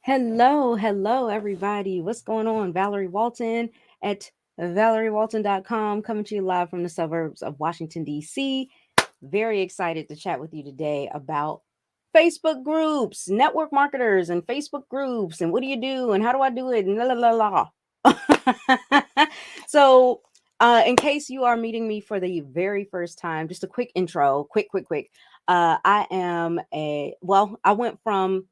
Hello, everybody. What's going on? Valerie Walton at valeriewalton.com, coming to you live from the suburbs of Washington, D.C. Very excited to chat with you today about Facebook groups, network marketers, and Facebook groups, and what do you do, and how do I do it, and la la la la. so, in case you are meeting me for the very first time, just a quick intro, quick. I am I went from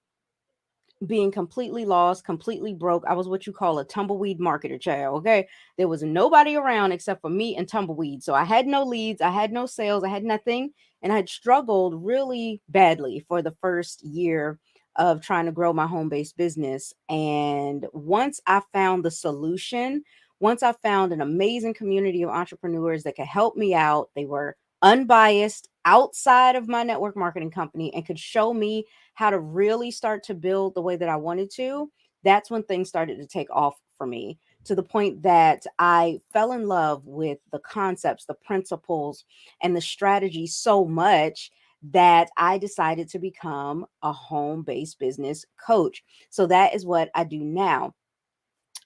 being completely lost, completely broke. I was what you call a tumbleweed marketer, child. Okay. There was nobody around except for me and tumbleweed. So I had no leads, I had no sales, I had nothing. And I had struggled really badly for the first year of trying to grow my home based business. And once I found the solution, once I found an amazing community of entrepreneurs that could help me out, they were unbiased outside of my network marketing company and could show me how to really start to build the way that I wanted to, that's when things started to take off for me to the point that I fell in love with the concepts, the principles, and the strategy so much that I decided to become a home based business coach. So that is what I do now.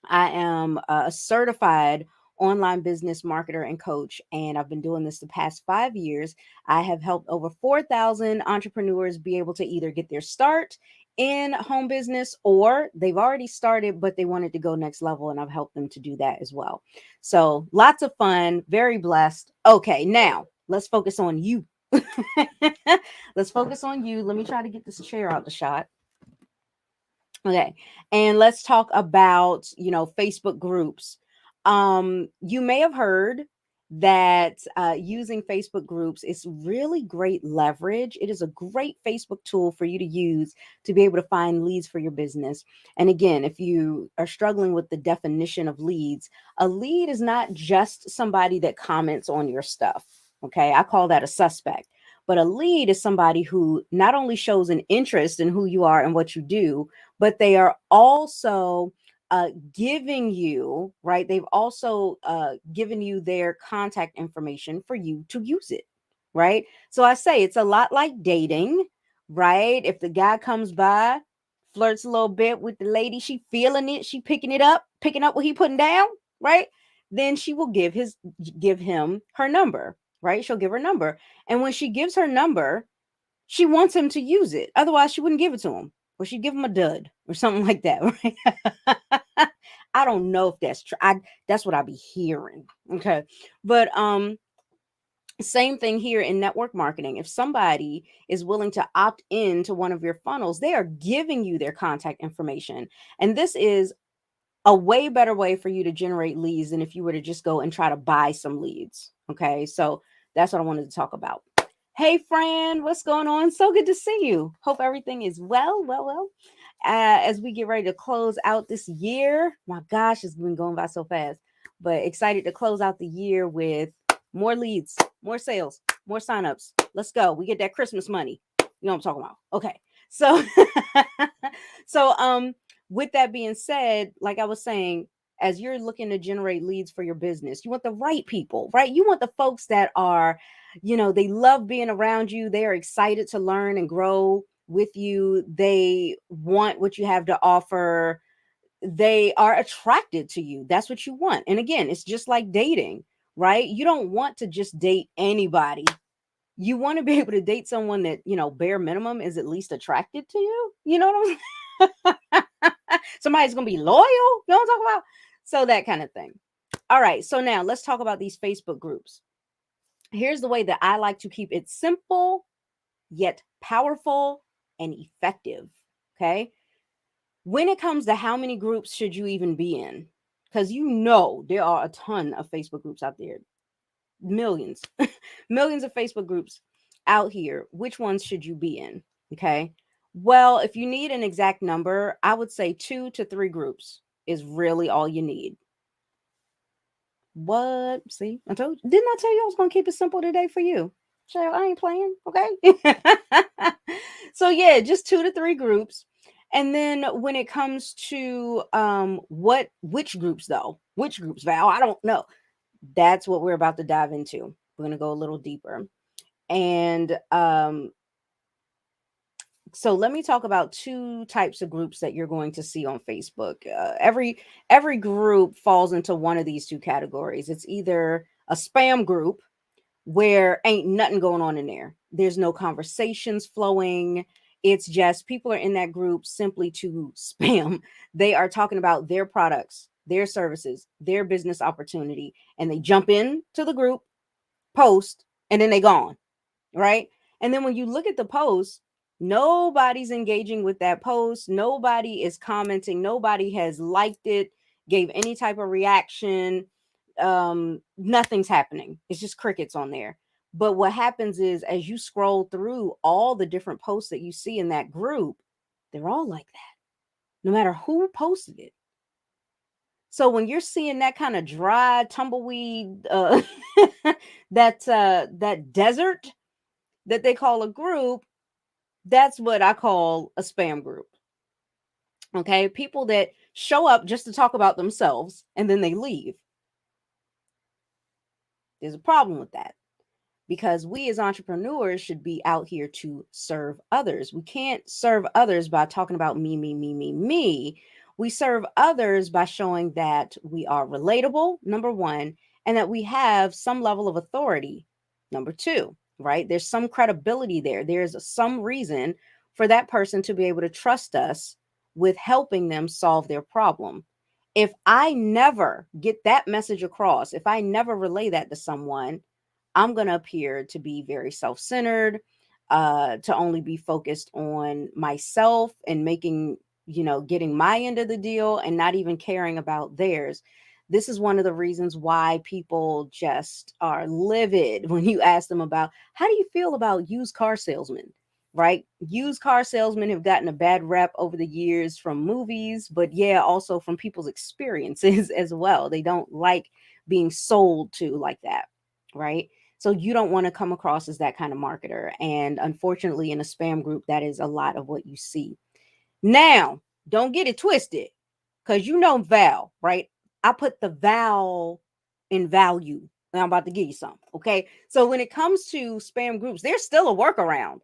I am a certified online business marketer and coach, and I've been doing this the past 5 years. I have helped over 4,000 entrepreneurs be able to either get their start in home business or they've already started, but they wanted to go next level, and I've helped them to do that as well. So lots of fun, very blessed. Okay, now let's focus on you. Let's focus on you. Let me try to get this chair out the shot. Okay. And let's talk about, Facebook groups. You may have heard that using Facebook groups is really great leverage. It is a great Facebook tool for you to use to be able to find leads for your business. And again, if you are struggling with the definition of leads, a lead is not just somebody that comments on your stuff. Okay. I call that a suspect. But a lead is somebody who not only shows an interest in who you are and what you do, but they are also giving you, right? They've also given you their contact information for you to use it, right? So I say it's a lot like dating, right? If the guy comes by, flirts a little bit with the lady, she feeling it, she picking up what he putting down, right? Then she will give him her number, right? She'll give her number. And when she gives her number, she wants him to use it. Otherwise, she wouldn't give it to him, or she'd give him a dud or something like that, right? I don't know if that's true. That's what I be hearing. Okay. But same thing here in network marketing. If somebody is willing to opt in to one of your funnels, they are giving you their contact information. And this is a way better way for you to generate leads than if you were to just go and try to buy some leads. Okay. So that's what I wanted to talk about. Hey, friend, what's going on? So good to see you. Hope everything is well. As we get ready to close out this year, my gosh, it's been going by so fast, but excited to close out the year with more leads, more sales, more signups. Let's go. We get that Christmas money. You know what I'm talking about? Okay. So, so, with that being said, like I was saying, as you're looking to generate leads for your business, you want the right people, right? You want the folks that are, they love being around you. They are excited to learn and grow with you. They want what you have to offer. They are attracted to you. That's what you want. And again, it's just like dating, right? You don't want to just date anybody. You want to be able to date someone that, bare minimum is at least attracted to you. You know what I'm Somebody's going to be loyal. You know what I'm talking about? So that kind of thing. All right. So now let's talk about these Facebook groups. Here's the way that I like to keep it simple, yet powerful and effective. Okay. When it comes to how many groups should you even be in? Because there are a ton of Facebook groups out there, millions, millions of Facebook groups out here. Which ones should you be in? Okay. Well, if you need an exact number, I would say 2 to 3 groups is really all you need. What? See, didn't I tell you I was going to keep it simple today for you? Child, I ain't playing. Okay. So yeah, just 2 to 3 groups. And then when it comes to which groups though? Which groups, Val? I don't know. That's what we're about to dive into. We're going to go a little deeper. And So let me talk about two types of groups that you're going to see on Facebook. Every group falls into one of these two categories. It's either a spam group where ain't nothing going on in there. There's no conversations flowing. It's just people are in that group simply to spam. They are talking about their products, their services, their business opportunity, and they jump into the group, post, and then they gone, right? And then when you look at the post, nobody's engaging with that post. Nobody is commenting. Nobody has liked it, gave any type of reaction. Nothing's happening. It's just crickets on there. But what happens is, as you scroll through all the different posts that you see in that group, they're all like that, no matter who posted it. So when you're seeing that kind of dry tumbleweed, that desert that they call a group, that's what I call a spam group. Okay. People that show up just to talk about themselves and then they leave. There's a problem with that because we as entrepreneurs should be out here to serve others. We can't serve others by talking about me, me, me, me, me. We serve others by showing that we are relatable, number one, and that we have some level of authority, number two, right? There's some credibility there. There's some reason for that person to be able to trust us with helping them solve their problem. If I never get that message across, if I never relay that to someone, I'm going to appear to be very self centered, to only be focused on myself and making, getting my end of the deal and not even caring about theirs. This is one of the reasons why people just are livid when you ask them about how do you feel about used car salesmen, right? Used car salesmen have gotten a bad rep over the years from movies, but yeah, also from people's experiences as well. They don't like being sold to like that, right? So you don't want to come across as that kind of marketer. And unfortunately, in a spam group, that is a lot of what you see. Now, don't get it twisted because you know Val, right? I put the Val in value. And I'm about to give you some. Okay. So when it comes to spam groups, there's still a workaround.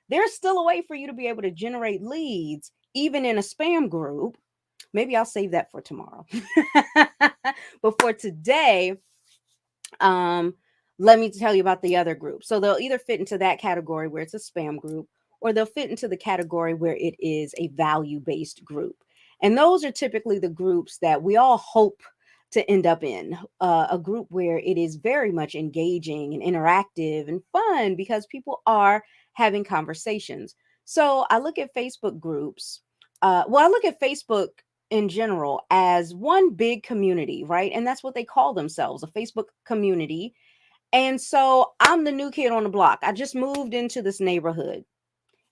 There's still a way for you to be able to generate leads, even in a spam group. Maybe I'll save that for tomorrow. But for today, um, let me tell you about the other group. So they'll either fit into that category where it's a spam group, or they'll fit into the category where it is a value based group. And those are typically the groups that we all hope to end up in, a group where it is very much engaging and interactive and fun because people are having conversations. So I look at Facebook groups. I look at Facebook in general as one big community, right? And that's what they call themselves, a Facebook community. And so I'm the new kid on the block. I just moved into this neighborhood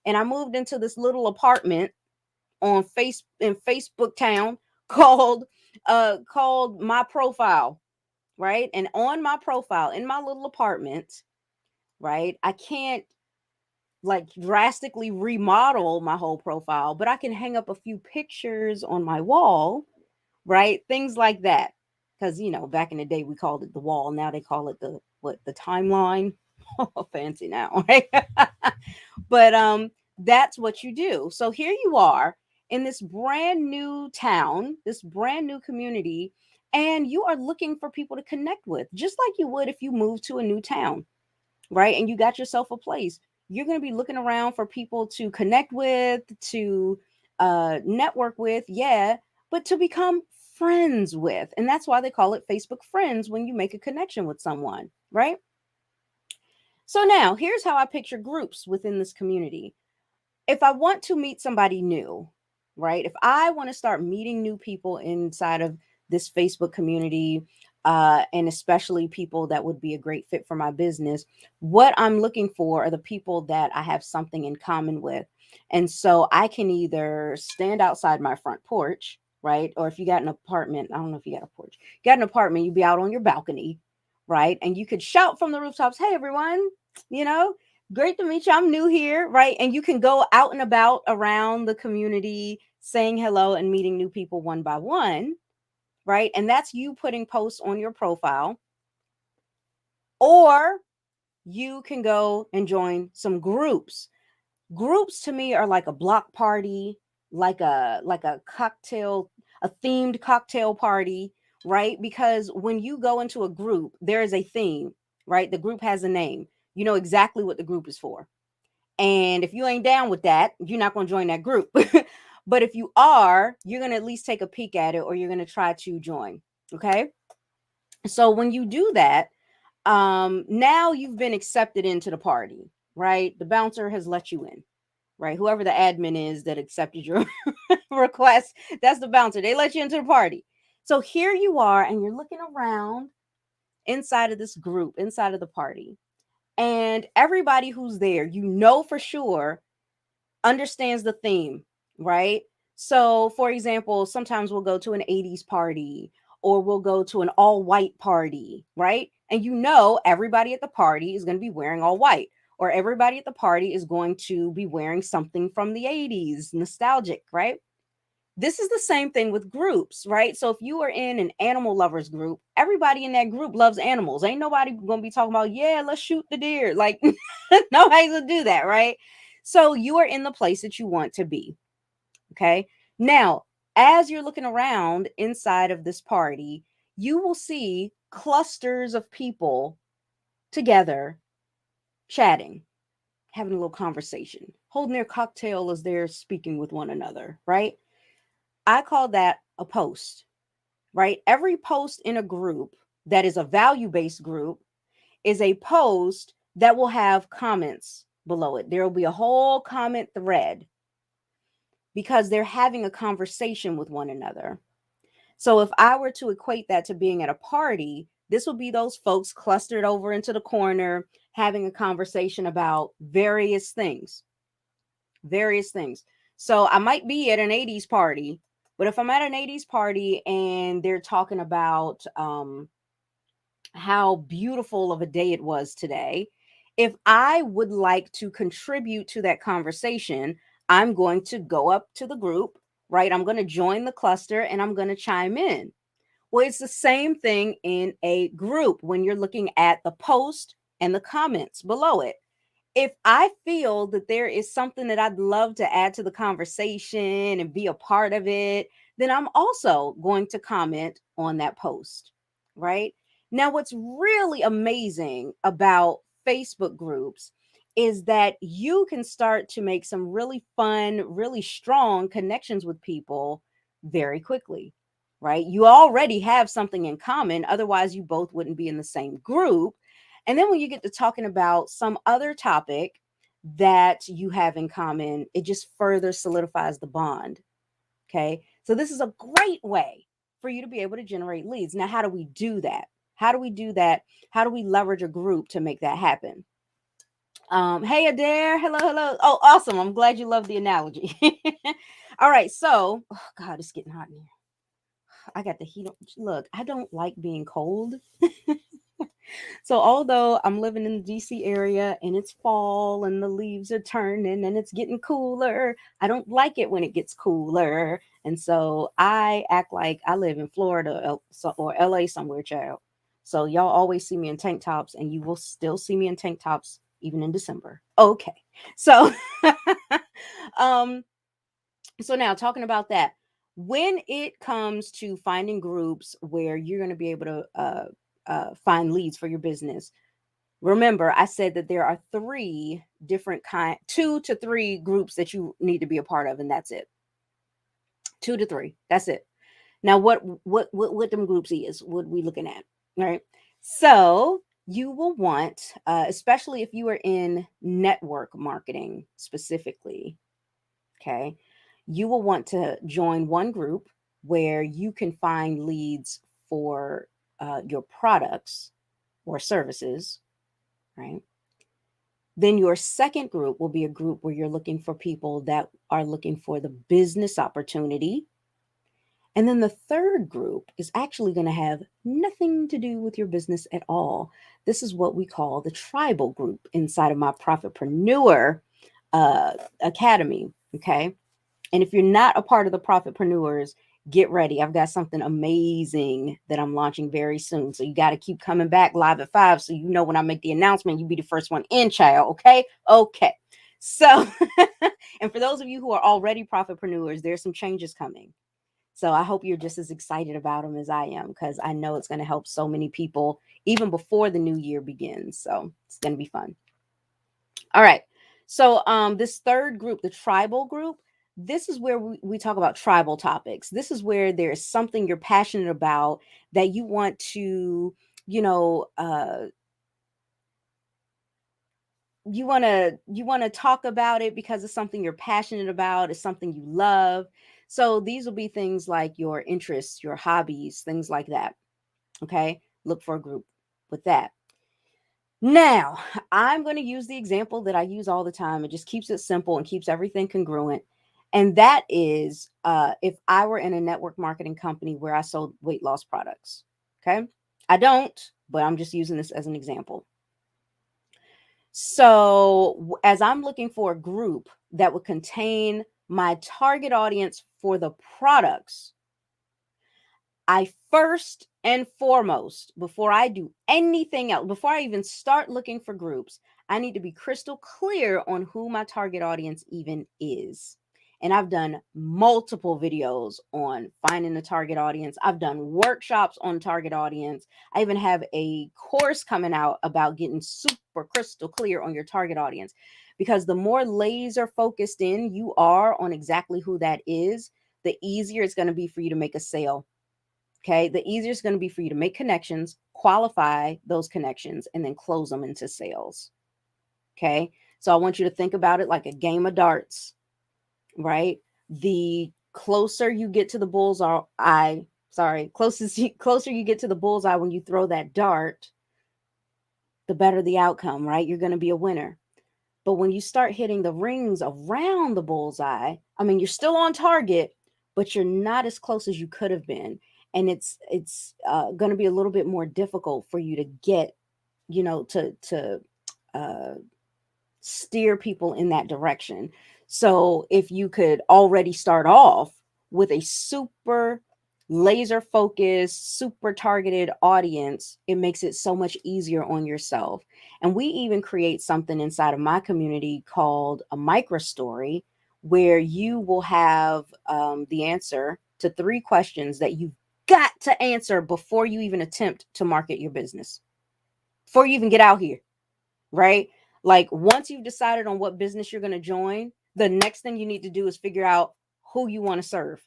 and I moved into this little apartment on Facebook town called my profile, right? And on my profile in my little apartment, right? I can't like drastically remodel my whole profile, but I can hang up a few pictures on my wall, right? Things like that. Because, back in the day, we called it the wall. Now they call it the timeline. Oh, fancy now, right? But that's what you do. So here you are in this brand new town, this brand new community, and you are looking for people to connect with, just like you would if you moved to a new town, right? And you got yourself a place. You're going to be looking around for people to connect with, to network with, yeah, but to become friends with. And that's why they call it Facebook friends when you make a connection with someone, right? So now here's how I picture groups within this community. If I want to meet somebody new, right? If I want to start meeting new people inside of this Facebook community, and especially people that would be a great fit for my business, what I'm looking for are the people that I have something in common with. And so I can either stand outside my front porch, right? Or if you got an apartment, I don't know if you got a porch, you got an apartment, you'd be out on your balcony, right? And you could shout from the rooftops, hey, everyone, you know, great to meet you. I'm new here, right? And you can go out and about around the community saying hello and meeting new people one by one, right? And that's you putting posts on your profile. Or you can go and join some groups. Groups to me are like a block party, like a cocktail, a themed cocktail party, right? Because when you go into a group, there is a theme, right? The group has a name. You know exactly what the group is for. And if you ain't down with that, you're not going to join that group. But if you are, you're going to at least take a peek at it, or you're going to try to join. Okay. So when you do that, now you've been accepted into the party, right? The bouncer has let you in, right? Whoever the admin is that accepted your request, that's the bouncer. They let you into the party. So here you are, and you're looking around inside of this group, inside of the party. And everybody who's there, you know for sure, understands the theme, right? So, for example, sometimes we'll go to an 80s party, or we'll go to an all white party, right? And you know, everybody at the party is going to be wearing all white, or everybody at the party is going to be wearing something from the 80s, nostalgic, right? This is the same thing with groups, right? So if you are in an animal lovers group, everybody in that group loves animals. Ain't nobody gonna be talking about, yeah, let's shoot the deer. Like nobody's gonna do that, right? So you are in the place that you want to be. Okay. Now, as you're looking around inside of this party, you will see clusters of people together chatting, having a little conversation, holding their cocktail as they're speaking with one another, right? I call that a post, right? Every post in a group that is a value based group is a post that will have comments below it. There will be a whole comment thread because they're having a conversation with one another. So if I were to equate that to being at a party, this would be those folks clustered over into the corner having a conversation about various things, various things. So I might be at an 80s party, but if I'm at an 80s party and they're talking about how beautiful of a day it was today, if I would like to contribute to that conversation, I'm going to go up to the group, right? I'm going to join the cluster and I'm going to chime in. Well, it's the same thing in a group when you're looking at the post and the comments below it. If I feel that there is something that I'd love to add to the conversation and be a part of it, then I'm also going to comment on that post, right? Now, what's really amazing about Facebook groups is that you can start to make some really fun, really strong connections with people very quickly, right? You already have something in common. Otherwise, you both wouldn't be in the same group. And then when you get to talking about some other topic that you have in common, it just further solidifies the bond. Okay. So this is a great way for you to be able to generate leads. Now, how do we do that? How do we do that? How do we leverage a group to make that happen? Hey Adair, hello, hello. Oh, awesome. I'm glad you love the analogy. All right. So, oh God, it's getting hot in here. I got the heat on. Look, I don't like being cold. So although I'm living in the DC area and it's fall and the leaves are turning and it's getting cooler, I don't like it when it gets cooler. And so I act like I live in Florida or LA somewhere, child. So y'all always see me in tank tops, and you will still see me in tank tops even in December. Okay. So um so now talking about that, when it comes to finding groups where you're going to be able to find leads for your business, remember I said that there are three different two to three groups that you need to be a part of, and that's it. Two to three, that's it. Now what them groups is what we looking at, right? So you will want, especially if you are in network marketing specifically, okay, you will want to join one group where you can find leads for your products or services, right? Then your second group will be a group where you're looking for people that are looking for the business opportunity. And then the third group is actually going to have nothing to do with your business at all. This is what we call the tribal group inside of my Profitpreneur Academy. Okay. And if you're not a part of the Profitpreneurs, get ready. I've got something amazing that I'm launching very soon. So you got to keep coming back live at 5. So you know when I make the announcement, you be the first one in, child. Okay. Okay. So, and for those of you who are already profitpreneurs, there's some changes coming. So I hope you're just as excited about them as I am, because I know it's going to help so many people even before the new year begins. So it's going to be fun. All right. So this third group, the tribal group, this is where we talk about tribal topics. This is where there's something you're passionate about that you want to, you know, you want to talk about it because it's something you're passionate about, it's something you love. So these will be things like your interests, your hobbies, things like that. Okay, look for a group with that. Now, I'm going to use the example that I use all the time. It just keeps it simple and keeps everything congruent. And that is if I were in a network marketing company where I sold weight loss products. Okay. I don't, but I'm just using this as an example. So, as I'm looking for a group that would contain my target audience for the products, I first and foremost, before I do anything else, before I even start looking for groups, I need to be crystal clear on who my target audience even is. And I've done multiple videos on finding the target audience. I've done workshops on target audience. I even have a course coming out about getting super crystal clear on your target audience. Because the more laser focused in you are on exactly who that is, the easier it's going to be for you to make a sale. Okay. The easier it's going to be for you to make connections, qualify those connections, and then close them into sales. Okay. So I want you to think about it like a game of darts, right? The closer you get to the bullseye, closer you get to the bullseye when you throw that dart, the better the outcome, right? You're going to be a winner. But when you start hitting the rings around the bullseye, I mean, you're still on target, but you're not as close as you could have been. And it's going to be a little bit more difficult for you to get, to steer people in that direction. So if you could already start off with a super laser focused, super targeted audience, it makes it so much easier on yourself. And we even create something inside of my community called a micro story, where you will have the answer to 3 questions that you've got to answer before you even attempt to market your business, before you even get out here, right? Like once you've decided on what business you're going to join, the next thing you need to do is figure out who you want to serve,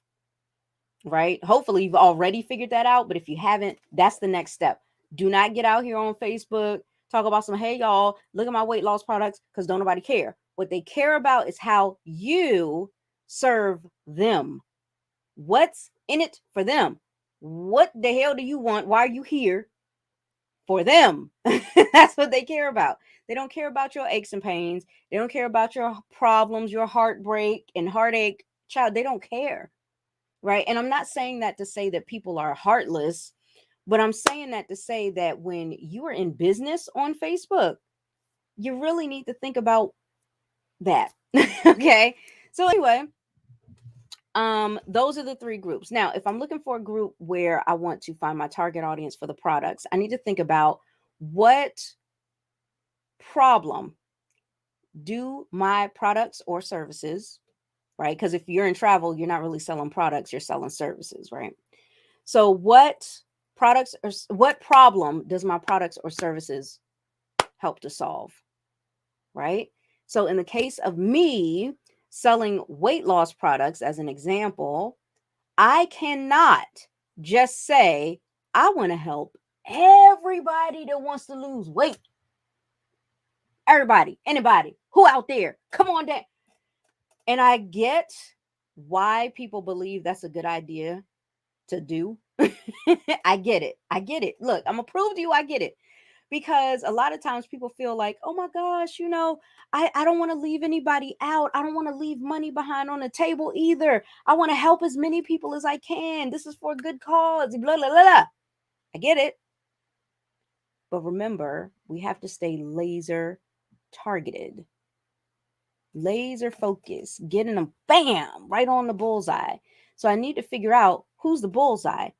right? Hopefully you've already figured that out, but if you haven't, that's the next step. Do not get out here on Facebook, talk about some, hey y'all, look at my weight loss products, because don't nobody care. What they care about is how you serve them. What's in it for them? What the hell do you want? Why are you here? For them. That's what they care about. They don't care about your aches and pains. They don't care about your problems, your heartbreak and heartache. Child, they don't care. Right. And I'm not saying that to say that people are heartless, but I'm saying that to say that when you are in business on Facebook, you really need to think about that. Okay. So, anyway, those are the 3 groups. Now, if I'm looking for a group where I want to find my target audience for the products, I need to think about what problem do my products or services, right? Because if you're in travel, you're not really selling products, you're selling services, right? So what problem does my products or services help to solve, right? So in the case of me selling weight loss products as an example, I cannot just say I want to help everybody that wants to lose weight. Everybody, anybody, who out there, come on down. And I get why people believe that's a good idea to do. I get it. I get it. Look, I'm gonna prove to you I get it. Because a lot of times people feel like, oh my gosh, I don't want to leave anybody out. I don't want to leave money behind on the table either. I want to help as many people as I can. This is for a good cause. Blah, blah, blah, blah. I get it. But remember, we have to stay laser targeted, laser focus, getting them bam right on the bullseye. So I need to figure out who's the bullseye.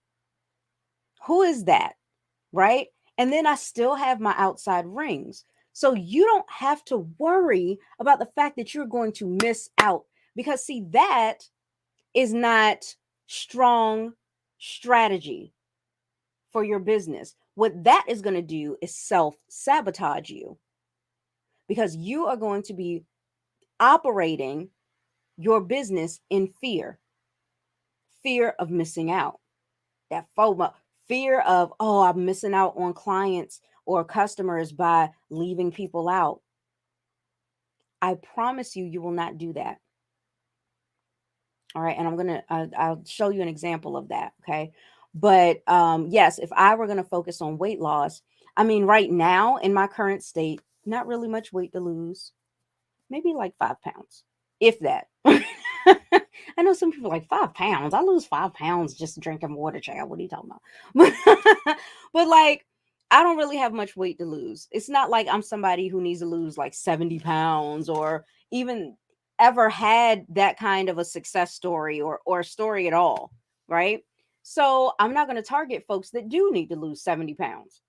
Who is that? Right? And then I still have my outside rings. So you don't have to worry about the fact that you're going to miss out, because see, that is not strong strategy for your business. What that is going to do is self sabotage you, because you are going to be operating your business in fear of missing out, that FOMO, fear of, oh, I'm missing out on clients or customers by leaving people out. I promise you, you will not do that. All right. And I'll show you an example of that. Okay. But yes, if I were going to focus on weight loss, I mean, right now in my current state, not really much weight to lose, maybe like 5 pounds, if that. I know some people are like 5 pounds. I lose 5 pounds just drinking water, child. What are you talking about? But like, I don't really have much weight to lose. It's not like I'm somebody who needs to lose like 70 pounds or even ever had that kind of a success story or story at all. Right. So I'm not going to target folks that do need to lose 70 pounds.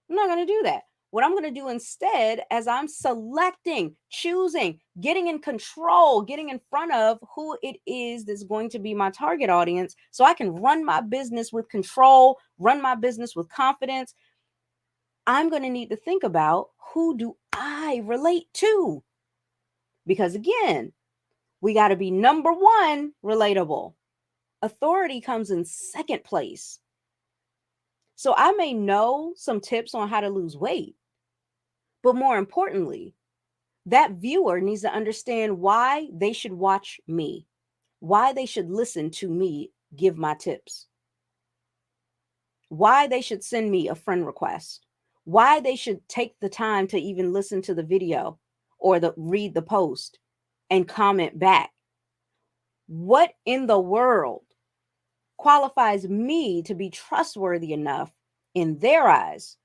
I'm not going to do that. What I'm going to do instead, as I'm selecting, choosing, getting in control, getting in front of who it is that's going to be my target audience, so I can run my business with control, run my business with confidence, I'm going to need to think about, who do I relate to? Because again, we got to be number one, relatable. Authority comes in second place. So I may know some tips on how to lose weight, but more importantly, that viewer needs to understand why they should watch me, why they should listen to me give my tips, why they should send me a friend request, why they should take the time to even listen to the video or read the post and comment back. What in the world qualifies me to be trustworthy enough in their eyes?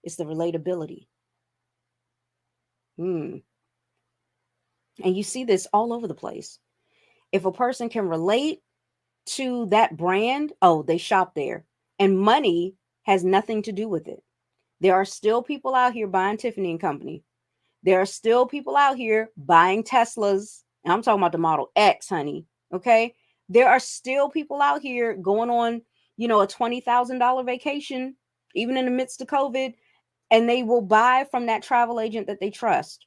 It's the relatability. And you see this all over the place. If a person can relate to that brand, oh, they shop there. And money has nothing to do with it. There are still people out here buying Tiffany and Company. There are still people out here buying Teslas. And I'm talking about the Model X, honey. Okay. There are still people out here going on, a $20,000 vacation, even in the midst of COVID, and they will buy from that travel agent that they trust.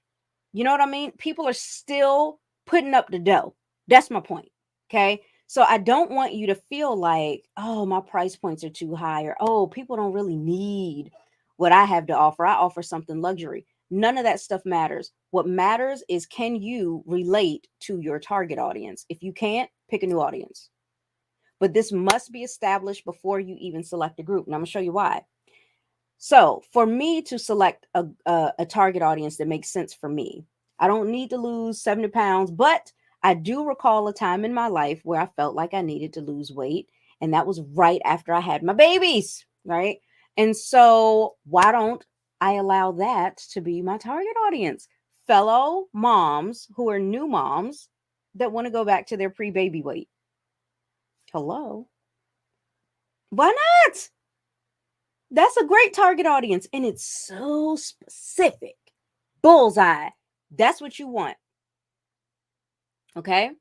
You know what I mean? People are still putting up the dough. That's my point. Okay. So I don't want you to feel like, oh, my price points are too high, or, oh, people don't really need what I have to offer. I offer something luxury. None of that stuff matters. What matters is, can you relate to your target audience? If you can't, pick a new audience. But this must be established before you even select a group. And I'm going to show you why. So for me to select a target audience that makes sense for me, I don't need to lose 70 pounds, but I do recall a time in my life where I felt like I needed to lose weight. And that was right after I had my babies, right? And so why don't I allow that to be my target audience? Fellow moms who are new moms that want to go back to their pre-baby weight. Hello? Why not? That's a great target audience, and it's so specific. Bullseye. That's what you want. Okay?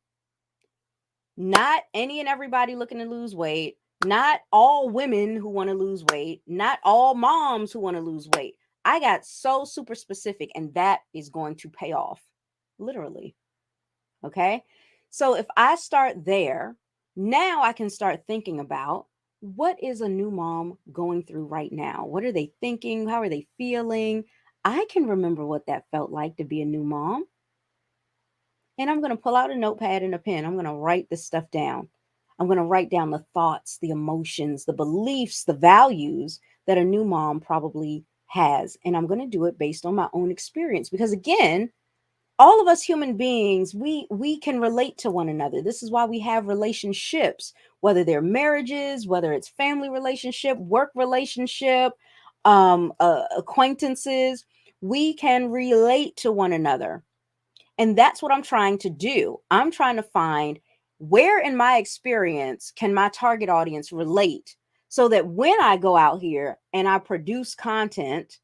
Not any and everybody looking to lose weight. Not all women who want to lose weight. Not all moms who want to lose weight. I got so super specific, and that is going to pay off. Literally. Okay? So if I start there, now I can start thinking about, what is a new mom going through right now? What are they thinking? How are they feeling? I can remember what that felt like to be a new mom. And I'm going to pull out a notepad and a pen. I'm going to write this stuff down. I'm going to write down the thoughts, the emotions, the beliefs, the values that a new mom probably has. And I'm going to do it based on my own experience. Because again, all of us human beings, we can relate to one another. This is why we have relationships, whether they're marriages, whether it's family relationship, work relationship, acquaintances. We can relate to one another. And that's what I'm trying to do. I'm trying to find, where in my experience can my target audience relate, so that when I go out here and I produce content,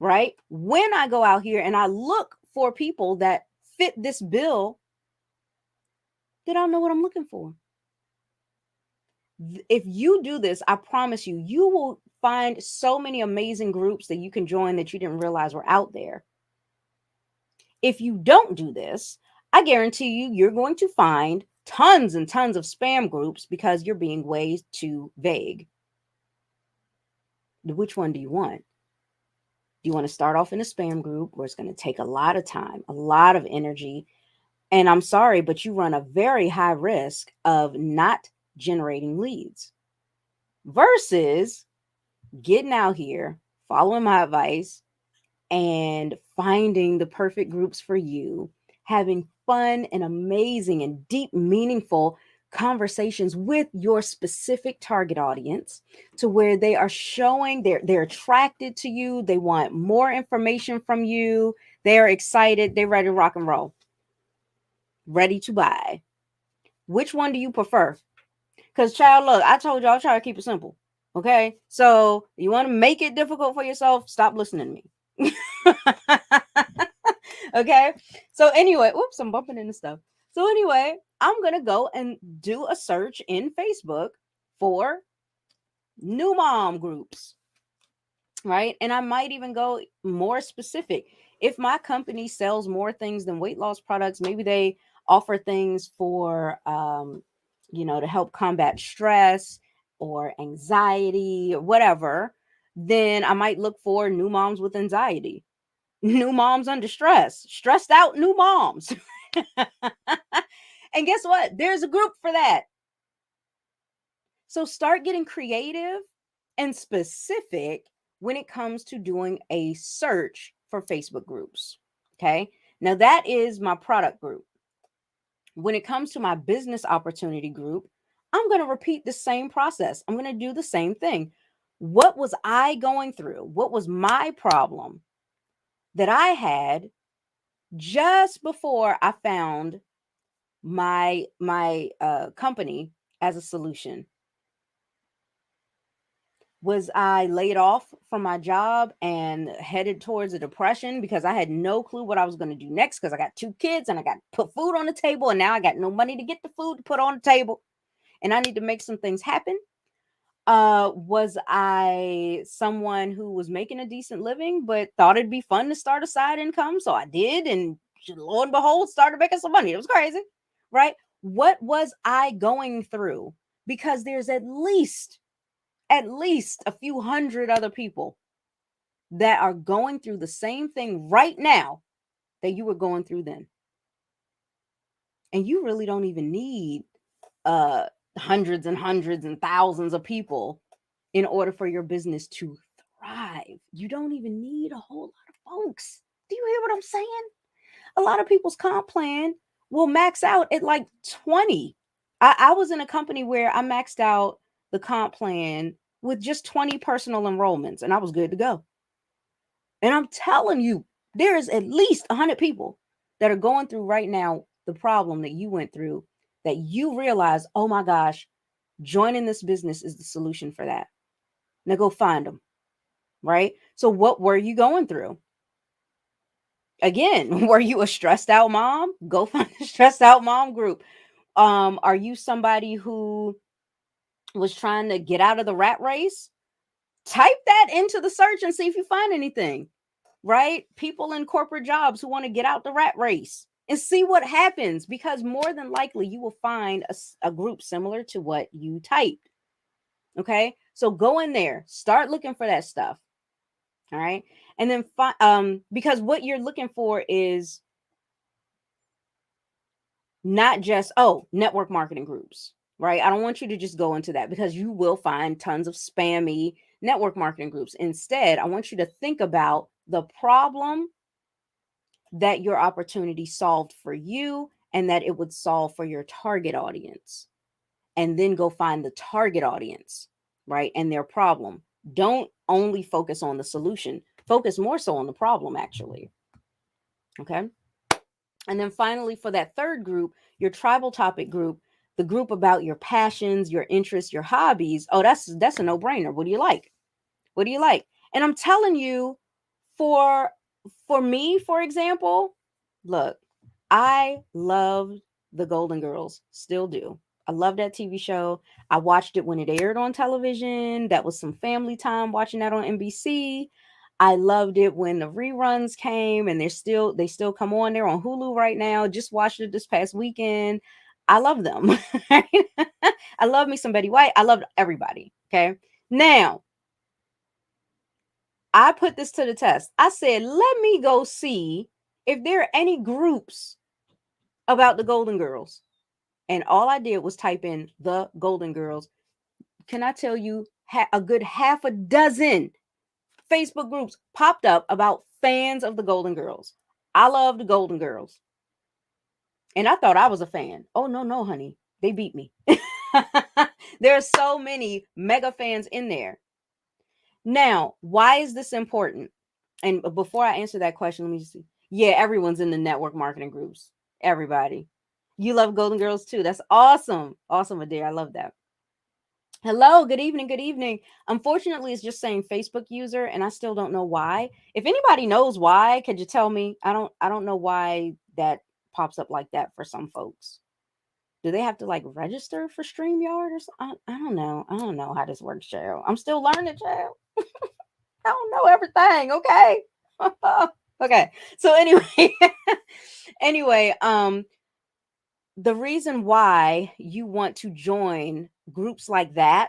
right? When I go out here and I look for people that fit this bill, then I'll know what I'm looking for. If you do this, I promise you, you will find so many amazing groups that you can join that you didn't realize were out there. If you don't do this, I guarantee you, you're going to find tons and tons of spam groups because you're being way too vague. Which one do you want? Do you want to start off in a spam group where it's going to take a lot of time, a lot of energy? And I'm sorry, but you run a very high risk of not generating leads versus getting out here, following my advice, and finding the perfect groups for you, having fun and amazing and deep, meaningful conversations with your specific target audience to where they are showing they're attracted to you, they want more information from you, they're excited, they're ready to rock and roll, ready to buy. Which one do you prefer? Because, child, look, I told y'all, try to keep it simple. Okay. So, you want to make it difficult for yourself? Stop listening to me. Okay. So, anyway, whoops, I'm bumping into stuff. So, anyway, I'm going to go and do a search in Facebook for new mom groups, right? And I might even go more specific. If my company sells more things than weight loss products, maybe they offer things for, to help combat stress or anxiety or whatever, then I might look for new moms with anxiety, new moms under stress, stressed out new moms. And guess what? There's a group for that. So start getting creative and specific when it comes to doing a search for Facebook groups. Okay. Now that is my product group. When it comes to my business opportunity group, I'm going to repeat the same process. I'm going to do the same thing. What was I going through? What was my problem that I had just before I found my company as a solution? Was I laid off from my job and headed towards a depression because I had no clue what I was going to do next because I got two kids and I got to put food on the table and now I got no money to get the food to put on the table and I need to make some things happen? Was I someone who was making a decent living but thought it'd be fun to start a side income? So I did, and lo and behold, started making some money. It was crazy, right? What was I going through? Because there's at least a few hundred other people that are going through the same thing right now that you were going through then. And you really don't even need uh hundreds and hundreds and thousands of people in order for your business to thrive. You don't even need a whole lot of folks. Do you hear what I'm saying? A lot of people's comp plan will max out at like 20. I was in a company where I maxed out the comp plan with just 20 personal enrollments and I was good to go. And I'm telling you, there's at least 100 people that are going through right now the problem that you went through, that you realize, oh my gosh, joining this business is the solution for that. Now go find them, right? So, what were you going through? Again, were you a stressed out mom? Go find a stressed out mom group. Are you somebody who was trying to get out of the rat race? Type that into the search and see if you find anything, right? People in corporate jobs who want to get out the rat race and see what happens, because more than likely you will find a group similar to what you typed. Okay. So go in there, start looking for that stuff. All right. And then, because what you're looking for is not just, oh, network marketing groups, right? I don't want you to just go into that because you will find tons of spammy network marketing groups. Instead, I want you to think about the problem that your opportunity solved for you and that it would solve for your target audience. And then go find the target audience, right? And their problem. Don't only focus on the solution, focus more so on the problem, actually. Okay. And then finally, for that third group, your tribal topic group, the group about your passions, your interests, your hobbies. Oh, that's a no-brainer. What do you like? What do you like? And I'm telling you, For for me, for example, look, I loved the Golden Girls, still do. I love that TV show. I watched it when it aired on television. That was some family time watching that on NBC. I loved it when the reruns came, and they still come on. They're on Hulu right now. Just watched it this past weekend. I love them. I love me some Betty White. I loved everybody. Okay. Now, I put this to the test. I said, let me go see if there are any groups about the Golden Girls. And all I did was type in the Golden Girls. Can I tell you, a good half a dozen Facebook groups popped up about fans of the Golden Girls. I love the Golden Girls. And I thought I was a fan. Oh, no, no, honey. They beat me. There are so many mega fans in there. Now, why is this important? And before I answer that question, let me just see. Yeah, everyone's in the network marketing groups. Everybody. You love Golden Girls too. That's awesome. Awesome, Adair. I love that. Hello, good evening, good evening. Unfortunately, it's just saying Facebook user, and I still don't know why. If anybody knows why, could you tell me? I don't know why that pops up like that for some folks. Do they have to like register for StreamYard or something? I don't know. I don't know how this works, child. I'm still learning, child. I don't know everything, okay? Okay. So anyway, anyway, the reason why you want to join groups like that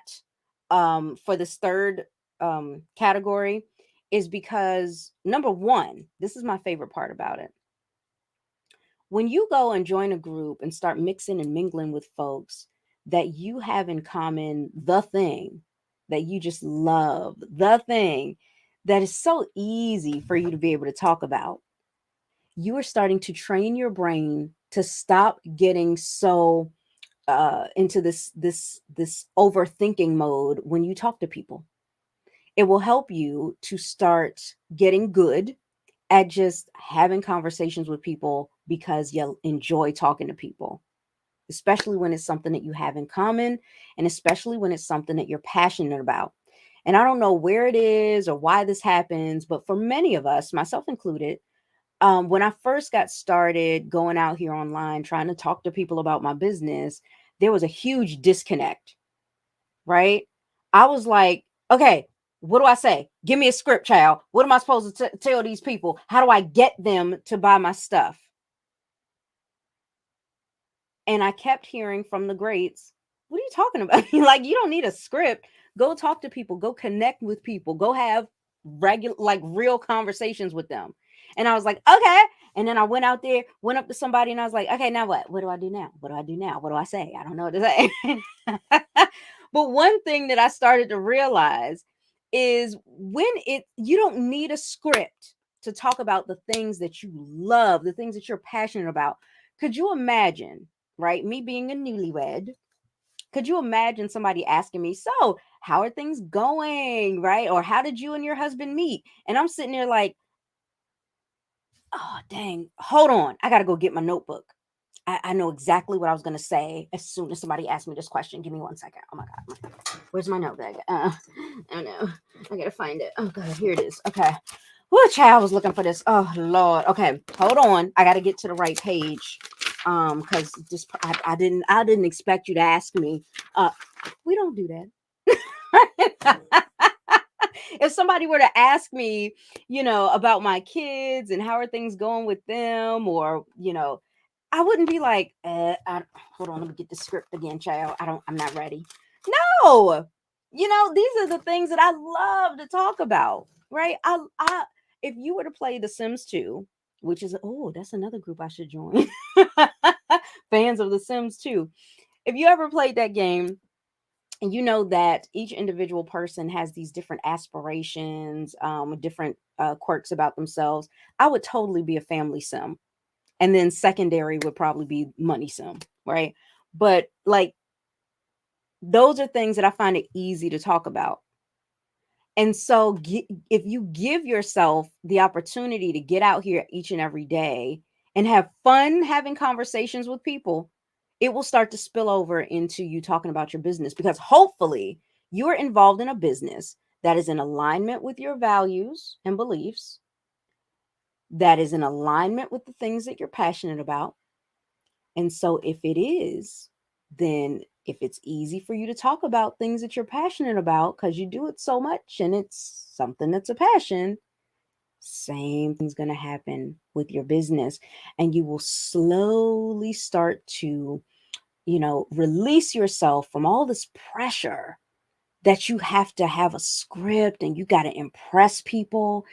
for this third category is because number one, this is my favorite part about it. When you go and join a group and start mixing and mingling with folks that you have in common the thing that you just love, the thing that is so easy for you to be able to talk about, you are starting to train your brain to stop getting so into this overthinking mode when you talk to people. It will help you to start getting good at just having conversations with people because you enjoy talking to people, especially when it's something that you have in common, and especially when it's something that you're passionate about. And I don't know where it is or why this happens, but for many of us, myself included, when I first got started going out here online trying to talk to people about my business, there was a huge disconnect, right? I was like, okay, what do I say? Give me a script, child. What am I supposed to tell these people? How do I get them to buy my stuff? And I kept hearing from the greats, what are you talking about? Like, you don't need a script. Go talk to people, go connect with people, go have regular, like real conversations with them. And I was like, okay. And then I went out there, went up to somebody, and I was like, okay, now what? What do I do now? What do I do now? What do I say? I don't know what to say. But one thing that I started to realize is you don't need a script to talk about the things that you love, the things that you're passionate about. Could you imagine, right? Me being a newlywed, could you imagine somebody asking me, so how are things going, right? Or how did you and your husband meet? And I'm sitting there like, oh, dang, hold on. I got to go get my notebook. I know exactly what I was going to say as soon as somebody asked me this question. Give me 1 second. Oh my God. Where's my notebook? Oh no. I got to find it. Oh God, here it is. Okay. Which I was looking for this. Oh Lord. Okay. Hold on. I got to get to the right page. Because just I didn't expect you to ask me. We don't do that. If somebody were to ask me, about my kids and how are things going with them, or I wouldn't be like, hold on, let me get the script again, child. I'm not ready. No, these are the things that I love to talk about, right? If you were to play The Sims 2, which is, oh, that's another group I should join. Fans of The Sims 2. If you ever played that game, and you know that each individual person has these different aspirations, different quirks about themselves, I would totally be a family sim. And then secondary would probably be money sim, right? But like, those are things that I find it easy to talk about. And so if you give yourself the opportunity to get out here each and every day and have fun having conversations with people, it will start to spill over into you talking about your business, because hopefully you're involved in a business that is in alignment with your values and beliefs. that is in alignment with the things that you're passionate about. And so, if it is, then if it's easy for you to talk about things that you're passionate about because you do it so much and it's something that's a passion, same thing's going to happen with your business. And you will slowly start to, release yourself from all this pressure that you have a script and you got to impress people.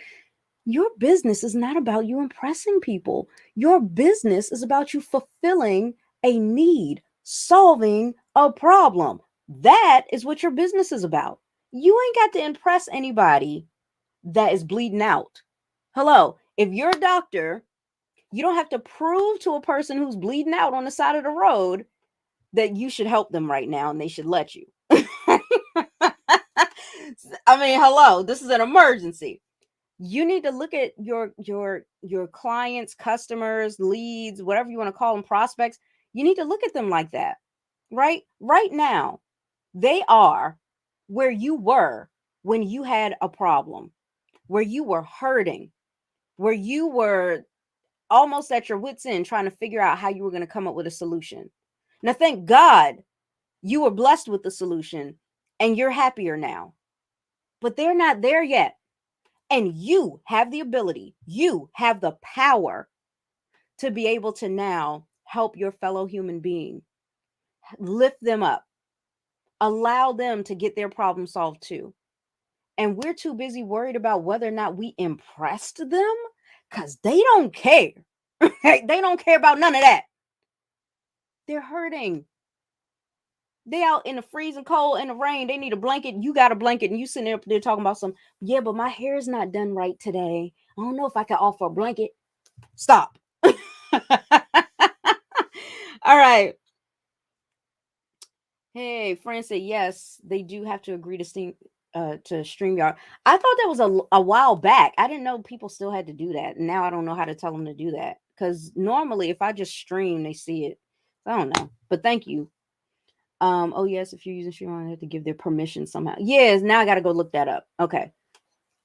Your business is not about you impressing people. Your business is about you fulfilling a need, solving a problem. That is what your business is about. You ain't got to impress anybody that is bleeding out. Hello, if you're a doctor, you don't have to prove to a person who's bleeding out on the side of the road that you should help them right now and they should let you. I mean, hello, this is an emergency. You need to look at your clients, customers, leads, whatever you want to call them, prospects. You need to look at them like that. Right now, they are where you were when you had a problem, where you were hurting, where you were almost at your wits' end trying to figure out how you were going to come up with a solution. Now, thank God you were blessed with the solution and you're happier now, but they're not there yet. And you have the ability, you have the power to be able to now help your fellow human being, lift them up, allow them to get their problem solved too. And we're too busy worried about whether or not we impressed them because they don't care. They don't care about none of that. They're hurting. They out in the freezing cold in the rain. They need a blanket. You got a blanket, and you sitting there talking about some. Yeah, but my hair's not done right today. I don't know if I can offer a blanket. Stop. All right. Hey, Fran said yes, they do have to agree to StreamYard. I thought that was a while back. I didn't know people still had to do that. And now I don't know how to tell them to do that. Because normally if I just stream, they see it. I don't know. But thank you. Oh yes, if you're using StreamYard, they have to give their permission somehow. Yes, now I gotta go look that up. Okay.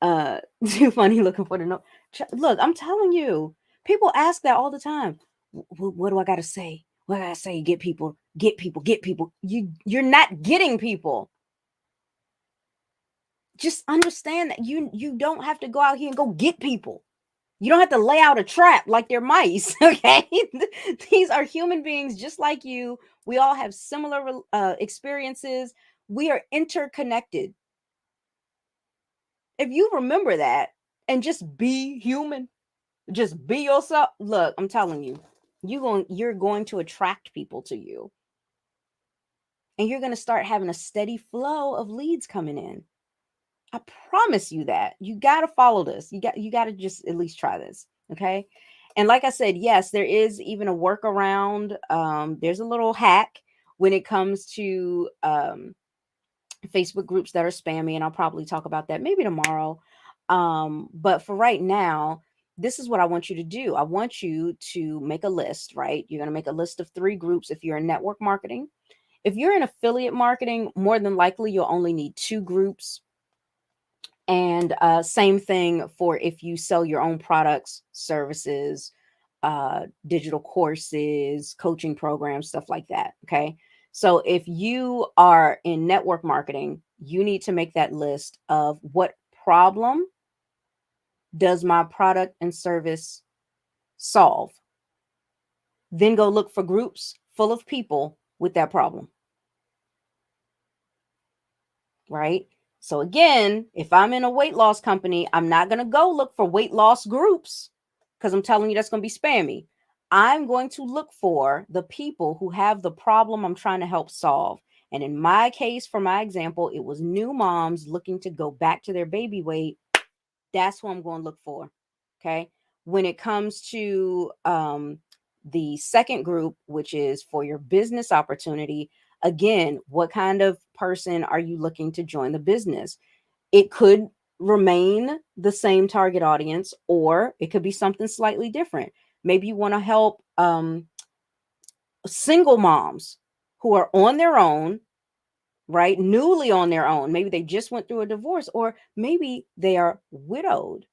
Too funny looking for the note. Look, I'm telling you, people ask that all the time. What do I gotta say? What do I gotta say? Get people, get people, get people. You're not getting people. Just understand that you don't have to go out here and go get people. You don't have to lay out a trap like they're mice. Okay, these are human beings just like you. We all have similar experiences. We are interconnected. If you remember that and just be human, just be yourself. Look, I'm telling you, you're going to attract people to you. And you're going to start having a steady flow of leads coming in. I promise you that. You got to follow this. You got to just at least try this, okay? And like I said, yes, there is even a workaround. There's a little hack when it comes to Facebook groups that are spammy, and I'll probably talk about that maybe tomorrow. But for right now, this is what I want you to do. I want you to make a list, right? You're going to make a list of 3 groups if you're in network marketing. If you're in affiliate marketing, more than likely you'll only need 2 groups. And same thing for if you sell your own products, services, digital courses, coaching programs, stuff like that. Okay. So if you are in network marketing, you need to make that list of what problem does my product and service solve? Then go look for groups full of people with that problem. Right? So again, if I'm in a weight loss company, I'm not going to go look for weight loss groups because I'm telling you that's going to be spammy. I'm going to look for the people who have the problem I'm trying to help solve. And in my case, for my example, it was new moms looking to go back to their baby weight. That's who I'm going to look for. Okay. When it comes to the second group, which is for your business opportunity, again, what kind of person are you looking to join the business? It could remain the same target audience, or it could be something slightly different. Maybe you want to help single moms who are on their own, right? Newly on their own. Maybe they just went through a divorce, or maybe they are widowed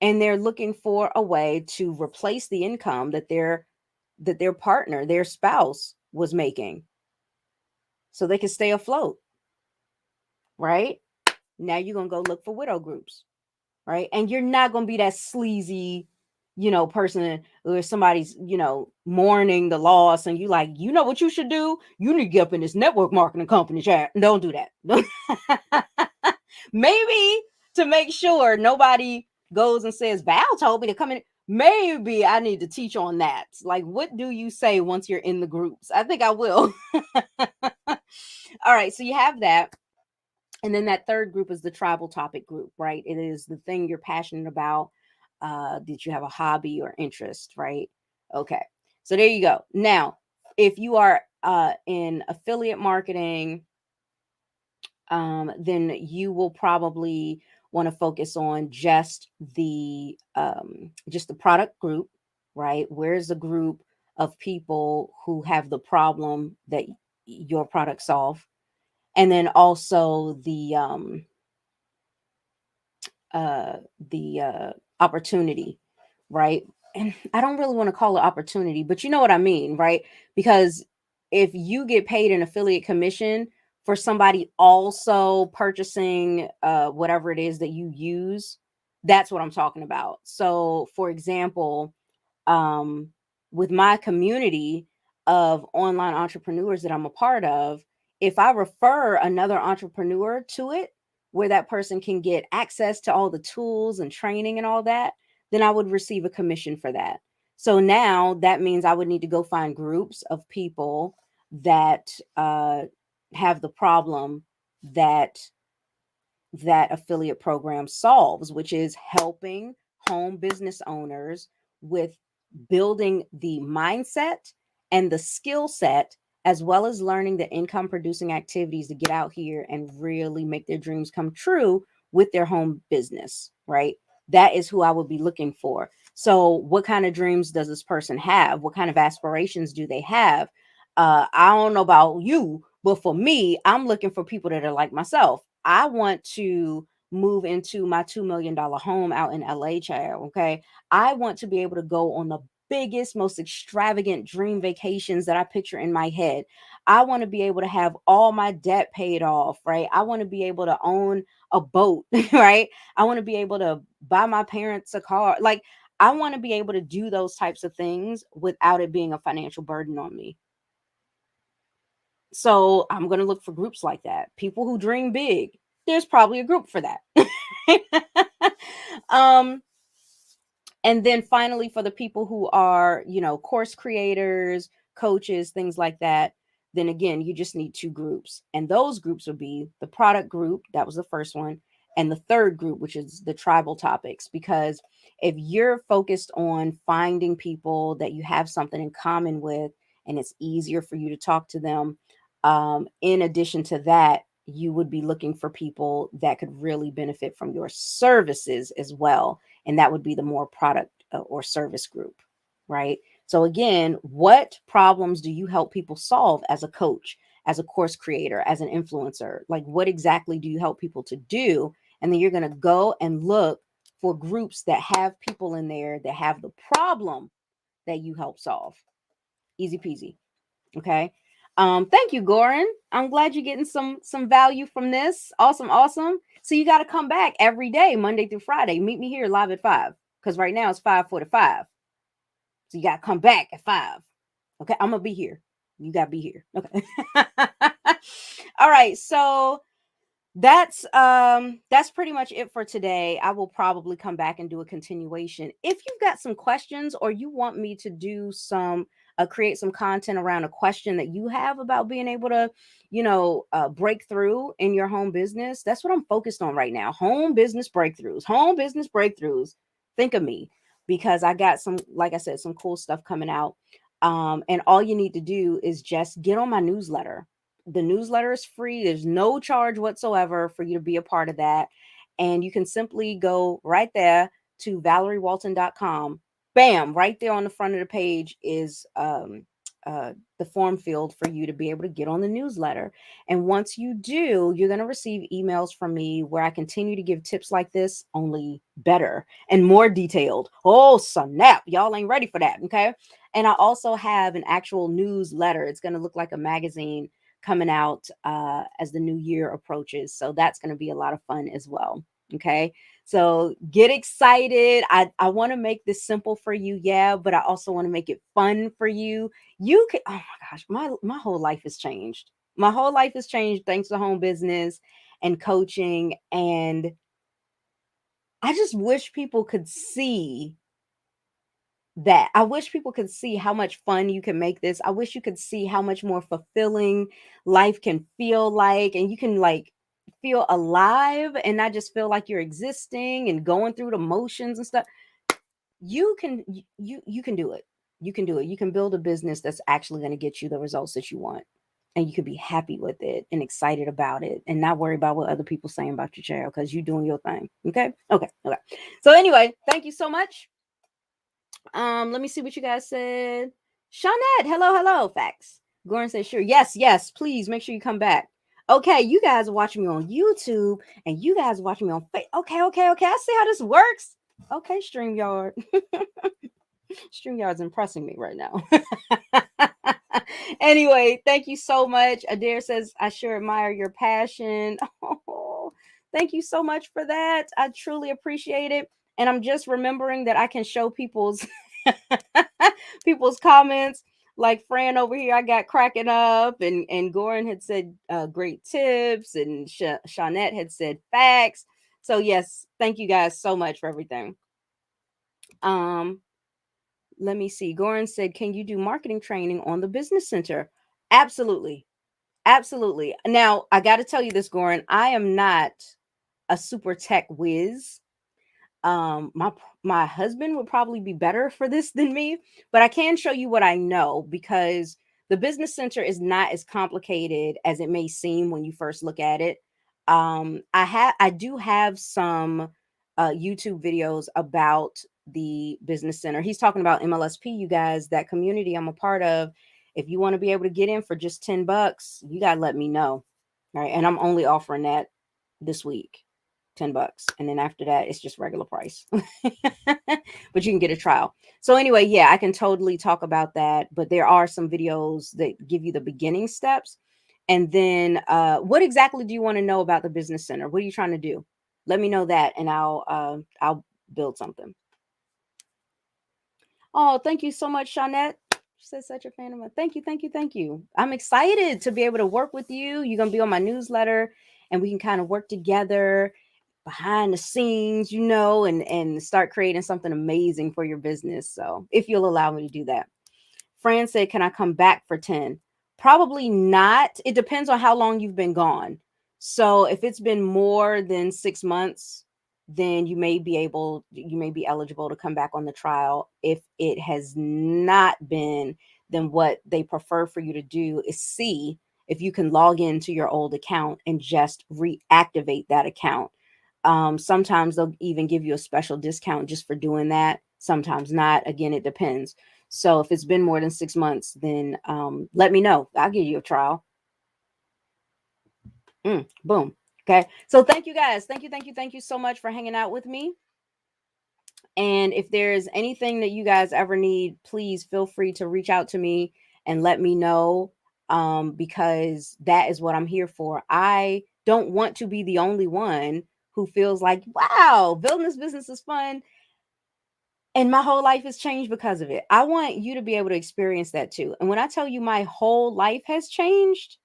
and they're looking for a way to replace the income that their partner, their spouse was making so they can stay afloat, right? Now you're going to go look for widow groups, right? And you're not going to be that sleazy, person or somebody's, mourning the loss and you like, you know what you should do? You need to get up in this network marketing company chat. Don't do that. Maybe to make sure nobody goes and says, Val told me to come in. Maybe I need to teach on that. Like, what do you say once you're in the groups? I think I will. All right. So you have that. And then that third group is the tribal topic group, right? It is the thing you're passionate about. Did you have a hobby or interest, right? Okay. So there you go. Now, if you are in affiliate marketing, then you will probably want to focus on just the product group, right? Where's the group of people who have the problem that your product solve, and then also uh, the opportunity, right? And I don't really want to call it opportunity, but you know what I mean, right? Because if you get paid an affiliate commission for somebody also purchasing whatever it is that you use, that's what I'm talking about. So, for example, um, with my community of online entrepreneurs that I'm a part of, if I refer another entrepreneur to it, where that person can get access to all the tools and training and all that, then I would receive a commission for that. So now that means I would need to go find groups of people that have the problem that that affiliate program solves, which is helping home business owners with building the mindset and the skill set, as well as learning the income producing activities to get out here and really make their dreams come true with their home business, right? That is who I would be looking for. So, what kind of dreams does this person have? What kind of aspirations do they have? I don't know about you, but for me, I'm looking for people that are like myself. I want to move into my $2 million home out in LA, child. Okay. I want to be able to go on the biggest, most extravagant dream vacations that I picture in my head. I want to be able to have all my debt paid off, right? I want to be able to own a boat, right? I want to be able to buy my parents a car. Like, I want to be able to do those types of things without it being a financial burden on me. So I'm going to look for groups like that. People who dream big. There's probably a group for that. um, and then finally, for the people who are, course creators, coaches, things like that, then again, you just need two groups. And those groups would be the product group, that was the first one, and the third group, which is the tribal topics. Because if you're focused on finding people that you have something in common with, and it's easier for you to talk to them, in addition to that, you would be looking for people that could really benefit from your services as well, and that would be the more product or service group, right? So again, what problems do you help people solve as a coach, as a course creator, as an influencer? Like, what exactly do you help people to do? And then you're going to go and look for groups that have people in there that have the problem that you help solve. Easy peasy. Okay. Thank you, Goran. I'm glad you're getting some value from this. Awesome, awesome. So you got to come back every day, Monday through Friday. Meet me here live at 5, because right now it's 5:45. So you got to come back at 5. Okay, I'm gonna be here. You gotta be here. Okay. All right. So that's pretty much it for today. I will probably come back and do a continuation. If you've got some questions, or you want me to do some create some content around a question that you have about being able to, break through in your home business, that's what I'm focused on right now. Home business breakthroughs. Home business breakthroughs. Think of me, because I got some, like I said, some cool stuff coming out. And all you need to do is just get on my newsletter. The newsletter is free. There's no charge whatsoever for you to be a part of that. And you can simply go right there to valeriewalton.com. Bam, right there on the front of the page is the form field for you to be able to get on the newsletter. And once you do, you're going to receive emails from me where I continue to give tips like this, only better and more detailed. Oh, snap. Y'all ain't ready for that. Okay. And I also have an actual newsletter. It's going to look like a magazine coming out as the new year approaches. So that's going to be a lot of fun as well. Okay. So get excited. I want to make this simple for you. Yeah. But I also want to make it fun for you. You can, oh my gosh, my whole life has changed. My whole life has changed thanks to home business and coaching. And I just wish people could see that. I wish people could see how much fun you can make this. I wish you could see how much more fulfilling life can feel like, and you can like feel alive and not just feel like you're existing and going through the motions and stuff. You can do it. You can do it. You can build a business that's actually going to get you the results that you want. And you could be happy with it and excited about it and not worry about what other people saying about your child because you're doing your thing. Okay. Okay. Okay. So anyway, thank you so much. Let me see what you guys said. Shawnette, hello, hello. Facts. Goran says, sure. Yes, yes. Please make sure you come back. Okay, you guys are watching me on YouTube and you guys are watching me on Facebook. Okay, okay, okay. I see how this works. Okay, StreamYard. StreamYard's impressing me right now. Anyway, thank you so much. Adair says, I sure admire your passion. Oh, thank you so much for that. I truly appreciate it. And I'm just remembering that I can show people's people's comments. Like Fran over here, I got cracking up, and Goran had said great tips, and Shawnette had said facts. So yes, thank you guys so much for everything. Um, let me see. Goran said, can you do marketing training on the business center? Absolutely. Absolutely. Now, I got to tell you this, Goran, I am not a super tech whiz. My husband would probably be better for this than me, but I can show you what I know because the business center is not as complicated as it may seem when you first look at it. I do have some YouTube videos about the business center. He's talking about MLSP, you guys, that community I'm a part of. If you want to be able to get in for just $10, you got to let me know. All right. And I'm only offering that this week. $10, and then after that it's just regular price. But you can get a trial. So anyway, yeah, I can totally talk about that, but there are some videos that give you the beginning steps. And then what exactly do you want to know about the business center? What are you trying to do? Let me know that, and I'll build something. Oh, thank you so much, Shawnette. She says such a fan of mine. Thank you, thank you, thank you. I'm excited to be able to work with you. You're gonna be on my newsletter, and we can kind of work together behind the scenes, and start creating something amazing for your business. So if you'll allow me to do that. Fran said, can I come back for 10? Probably not. It depends on how long you've been gone. So if it's been more than 6 months, then you may be eligible to come back on the trial. If it has not been, then what they prefer for you to do is see if you can log into your old account and just reactivate that account. Sometimes they'll even give you a special discount just for doing that. Sometimes not. Again, it depends. So if it's been more than 6 months, then let me know. I'll give you a trial. Boom. Okay. So thank you guys. Thank you, thank you, thank you so much for hanging out with me. And if there's anything that you guys ever need, please feel free to reach out to me and let me know, because that is what I'm here for. I don't want to be the only one who feels like, wow, building this business is fun and my whole life has changed because of it. I want you to be able to experience that too. And when I tell you my whole life has changed,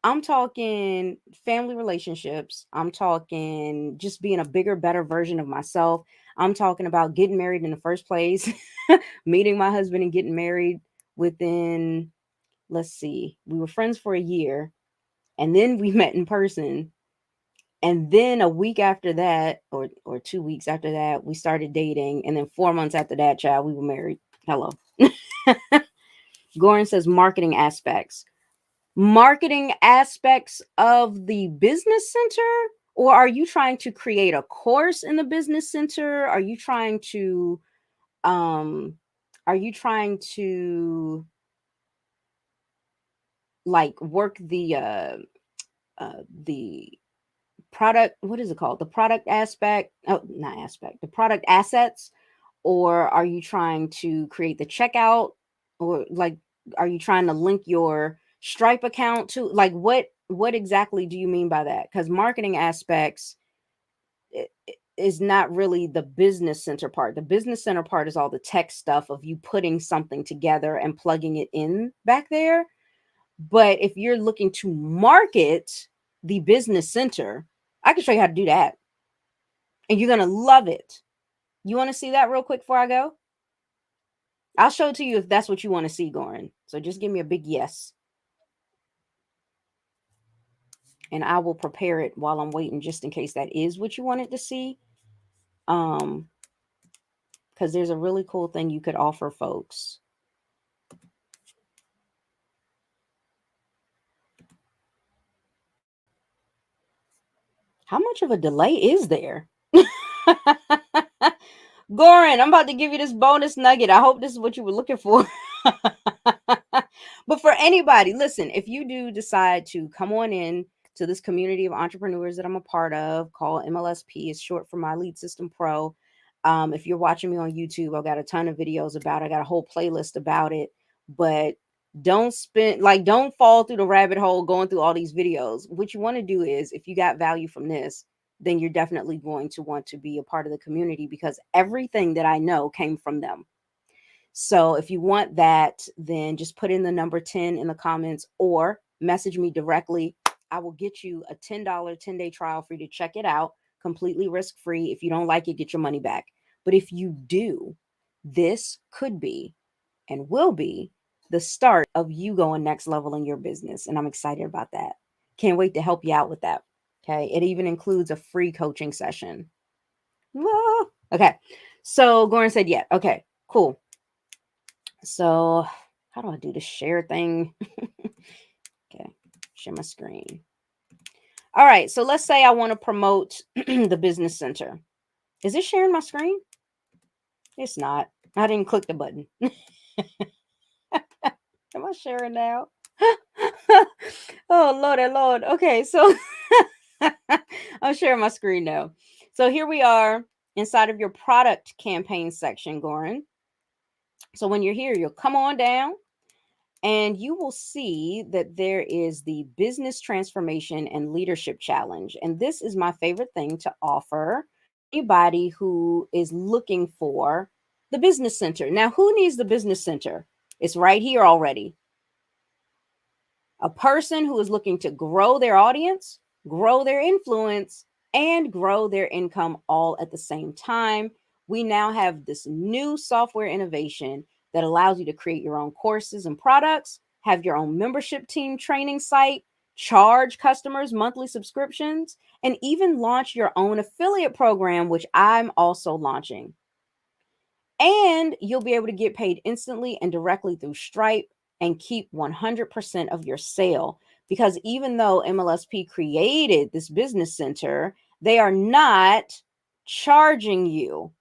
I'm talking family relationships. I'm talking just being a bigger, better version of myself. I'm talking about getting married in the first place, meeting my husband and getting married within, let's see, we were friends for a year and then we met in person. And then a week after that, or 2 weeks after that, we started dating. And then 4 months after that, child, we were married. Hello. Goran says marketing aspects. Marketing aspects of the business center? Or are you trying to create a course in the business center? Um, are you trying to like work the product, what is it called, the product aspect, oh, not aspect, the product assets, or are you trying to create the checkout, or like are you trying to link your Stripe account to, like, what exactly do you mean by that? Because marketing aspects is not really the business center part. The business center part is all the tech stuff of you putting something together and plugging it in back there. But if you're looking to market the business center, I can show you how to do that. And you're going to love it. You want to see that real quick before I go? I'll show it to you if that's what you want to see, Goran. So just give me a big yes. And I will prepare it while I'm waiting, just in case that is what you wanted to see. Um, because there's a really cool thing you could offer folks. How much of a delay is there? Goran, I'm about to give you this bonus nugget. I hope this is what you were looking for. But for anybody, listen, if you do decide to come on in to this community of entrepreneurs that I'm a part of, called MLSP, is short for My Lead System Pro. If you're watching me on YouTube, I've got a ton of videos about it. I got a whole playlist about it. But don't fall through the rabbit hole going through all these videos. What you want to do is, if you got value from this, then you're definitely going to want to be a part of the community, because everything that I know came from them. So if you want that, then just put in the number 10 in the comments or message me directly. I will get you a $10 10-day trial for you to check it out, completely risk free. If you don't like it, get your money back. But if you do, this could be and will be the start of you going next level in your business. And I'm excited about that. Can't wait to help you out with that. Okay. It even includes a free coaching session. Whoa. Okay. So Goran said, yeah. Okay, cool. So how do I do the share thing? Okay. Share my screen. All right. So let's say I want to promote the business center. Is it sharing my screen? It's not. I didn't click the button. Am I sharing now? Oh, Lord and Lord. Okay, so I'm sharing my screen now. So here we are inside of your product campaign section, Goran. So when you're here, you'll come on down and you will see that there is the Business Transformation and Leadership Challenge. And this is my favorite thing to offer anybody who is looking for the business center. Now, who needs the business center? It's right here already. A person who is looking to grow their audience, grow their influence, and grow their income all at the same time. We now have this new software innovation that allows you to create your own courses and products, have your own membership team training site, charge customers monthly subscriptions, and even launch your own affiliate program, which I'm also launching. And you'll be able to get paid instantly and directly through Stripe and keep 100% of your sale. Because even though MLSP created this business center, they are not charging you.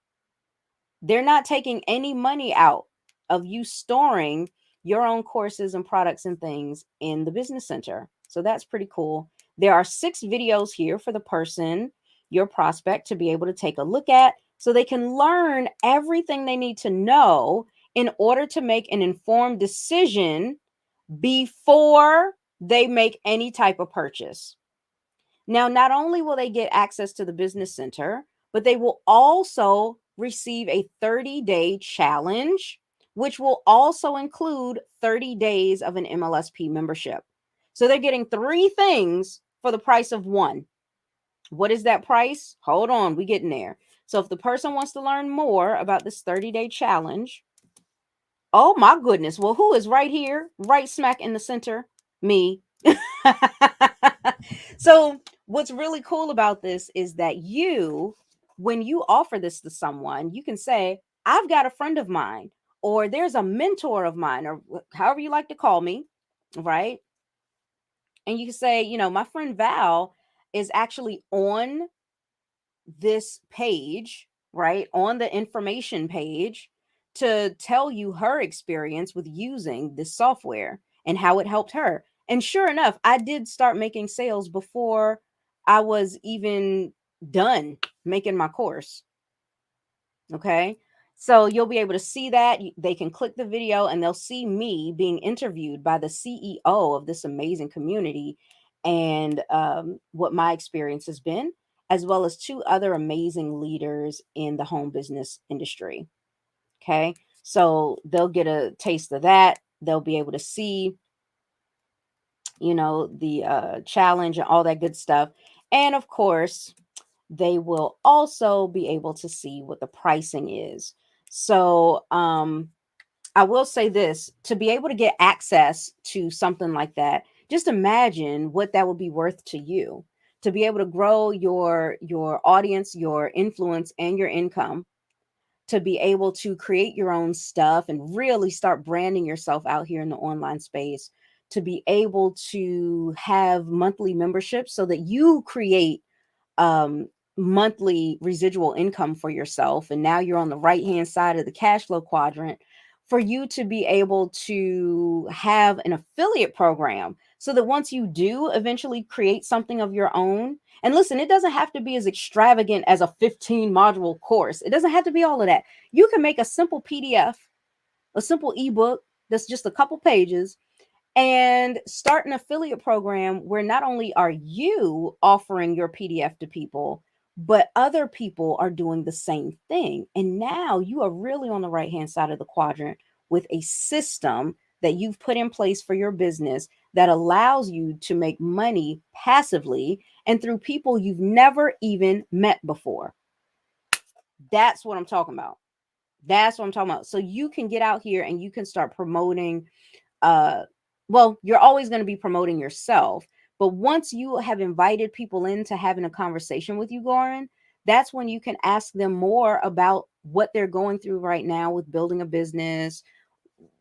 They're not taking any money out of you storing your own courses and products and things in the business center. So that's pretty cool. There are 6 videos here for the person, your prospect, to be able to take a look at, so they can learn everything they need to know in order to make an informed decision before they make any type of purchase. Now, not only will they get access to the business center, but they will also receive a 30-day challenge, which will also include 30 days of an MLSP membership. So they're getting 3 things for the price of 1. What is that price? Hold on, we getting there. So if the person wants to learn more about this 30-day challenge, oh my goodness, well, who is right here, right smack in the center? Me. So what's really cool about this is that when you offer this to someone, you can say, I've got a friend of mine, or there's a mentor of mine, or however you like to call me, right? And you can say, my friend Val is actually on this page, right? On the information page, to tell you her experience with using this software and how it helped her. And sure enough, I did start making sales before I was even done making my course. Okay. So you'll be able to see that. They can click the video and they'll see me being interviewed by the CEO of this amazing community and what my experience has been, as well as two other amazing leaders in the home business industry. Okay. So they'll get a taste of that. They'll be able to see, the challenge and all that good stuff. And of course, they will also be able to see what the pricing is. So, I will say this, to be able to get access to something like that, just imagine what that would be worth to you. To be able to grow your audience, your influence, and your income, to be able to create your own stuff and really start branding yourself out here in the online space, to be able to have monthly memberships so that you create um, monthly residual income for yourself. And now you're on the right hand side of the cash flow quadrant, for you to be able to have an affiliate program so that once you do eventually create something of your own, and listen, it doesn't have to be as extravagant as a 15 module course. It doesn't have to be all of that. You can make a simple PDF, a simple ebook that's just a couple pages, and start an affiliate program where not only are you offering your PDF to people, but other people are doing the same thing. And now you are really on the right hand side of the quadrant with a system that you've put in place for your business that allows you to make money passively and through people you've never even met before. That's what I'm talking about. That's what I'm talking about. So you can get out here and you can start promoting, uh well, you're always going to be promoting yourself, but once you have invited people into having a conversation with you, Goran, that's when you can ask them more about what they're going through right now with building a business.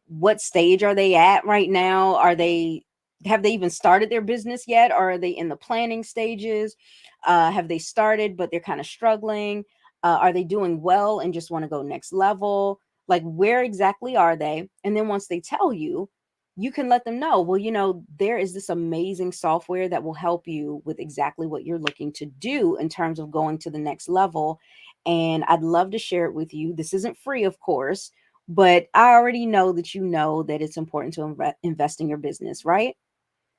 What stage are they at right now? Have they even started their business yet, or are they in the planning stages? Have they started but they're kind of struggling? Are they doing well and just want to go next level? Like, where exactly are they? And then once they tell you, you can let them know, well, there is this amazing software that will help you with exactly what you're looking to do in terms of going to the next level, and I'd love to share it with you. This isn't free, of course, but I already know that you know that it's important to invest in your business, right?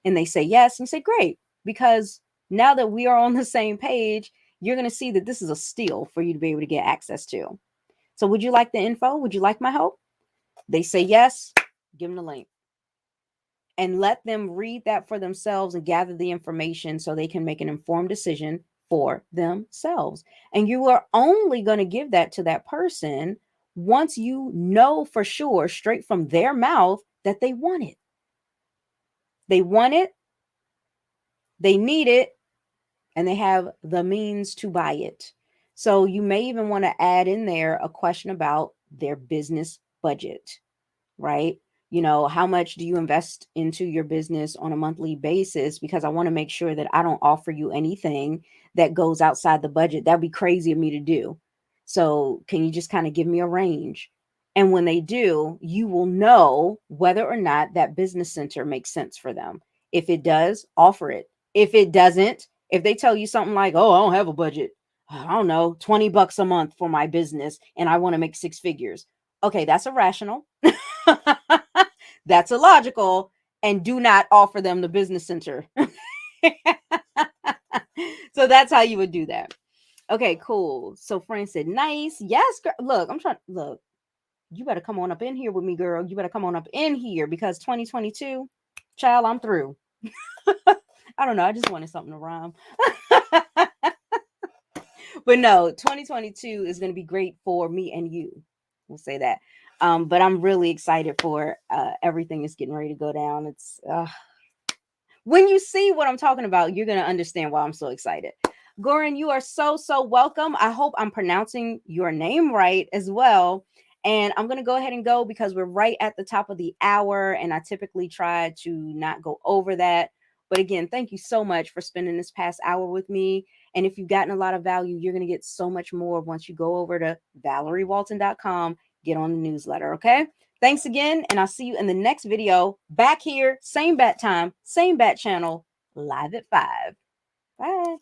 And they say yes, and you say great, because now that we are on the same page, you're going to see that this is a steal for you to be able to get access to. So would you like the info? Would you like my help? They say yes, give them the link and let them read that for themselves and gather the information so they can make an informed decision for themselves. And you are only going to give that to that person once you know for sure, straight from their mouth, that they want it. They want it, they need it, and they have the means to buy it. So you may even want to add in there a question about their business budget, right? How much do you invest into your business on a monthly basis? Because I want to make sure that I don't offer you anything that goes outside the budget. That'd be crazy of me to do. So, can you just kind of give me a range? And when they do, you will know whether or not that business center makes sense for them. If it does, offer it. If it doesn't, if they tell you something like, oh, I don't have a budget, I don't know, $20 a month for my business and I want to make six figures. Okay, that's irrational. That's illogical, and do not offer them the business center. So that's how you would do that. Okay, cool. So Fran said, nice. Yes, girl. Look, look, you better come on up in here with me, girl. You better come on up in here because 2022, child, I'm through. I don't know. I just wanted something to rhyme. But no, 2022 is going to be great for me and you. We'll say that. But I'm really excited for everything that's getting ready to go down. It's when you see what I'm talking about, you're going to understand why I'm so excited. Goran, you are so welcome. I hope I'm pronouncing your name right as well. And I'm going to go ahead and go because we're right at the top of the hour. And I typically try to not go over that. But again, thank you so much for spending this past hour with me. And if you've gotten a lot of value, you're going to get so much more once you go over to ValerieWalton.com, get on the newsletter. Okay. Thanks again, and I'll see you in the next video. Back here, same bat time, same bat channel, live at 5. Bye.